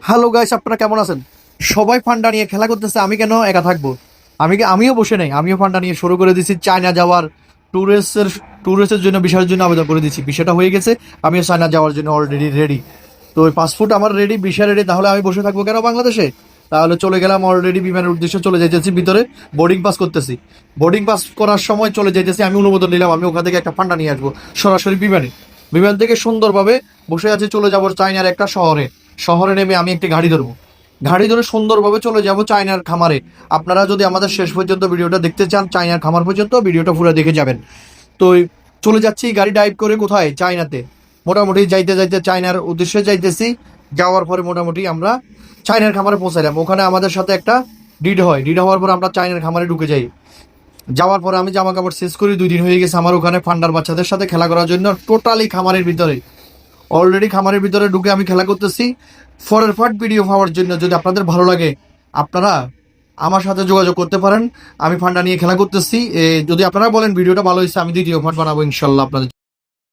Hello guys, আপনারা কেমন আছেন? সবাই ফান্ডা নিয়ে খেলা করতেছে, আমি কেন একা থাকবো? আমিও বসে নাই, আমিও ফান্ডা নিয়ে শুরু করে দিছি। চায়না যাওয়ার ট্যুরিস্টের ট্যুরিস্টের জন্য ভিসার জন্য আবেদন করে দিচ্ছি। বিষয়টা হয়ে গেছে, আমিও চায়না যাওয়ার জন্য অলরেডি রেডি। তো ওই পাসপোর্ট আমার রেডি, ভিসা রেডি, তাহলে আমি বসে থাকবো কেন বাংলাদেশে? তাহলে চলে গেলাম, অলরেডি বিমানের উদ্দেশ্যে চলে যাইতেছি। ভিতরে বোর্ডিং পাস করতেছি। বোর্ডিং পাস করার সময় চলে যাইতেছি, আমি অনুমোদন নিলাম, আমি ওখান থেকে একটা ফান্ডা নিয়ে আসবো সরাসরি বিমানে। বিমান থেকে সুন্দরভাবে বসে আছি, চলে যাবো চায়নার একটা শহরে। শহরে নেমে আমি একটি গাড়ি ধরবো, গাড়ি ধরে সুন্দরভাবে চলে যাব চায়নার খামারে। আপনারা যদি আমাদের শেষ পর্যন্ত ভিডিওটা দেখতে চান, চায়নার খামার পর্যন্ত ভিডিওটা পুরো দেখে যাবেন। তো চলে যাচ্ছি গাড়ি ড্রাইভ করে কোথায়, চায়নাতে। মোটামুটি যাইতে যাইতে চায়নার উদ্দেশ্যে যাইতেছি। যাওয়ার পরে মোটামুটি আমরা চায়নার খামারে পৌঁছাইলাম। ওখানে আমাদের সাথে একটা ডিড হয়, ডিড হওয়ার পর আমরা চায়নার খামারে ঢুকে যাই। যাওয়ার পরে আমি জামা কাপড় শেষ করি, 2 দিন হয়ে গেছে আমার ওখানে ফান্ডার বাচ্চাদের সাথে খেলা করার জন্য। টোটালি খামারের ভিতরে, অলরেডি খামারের ভিতরে ঢুকে আমি খেলা করতেছি। পরের পার্ট ভিডিও পাওয়ার জন্য যদি আপনাদের ভালো লাগে, আপনারা আমার সাথে যোগাযোগ করতে পারেন। আমি ফান্ডা নিয়ে খেলা করতেছি। যদি আপনারা বলেন ভিডিওটা ভালো হয়েছে, আমি দ্বিতীয় পার্ট বানাবো ইনশাল্লাহ আপনাদের।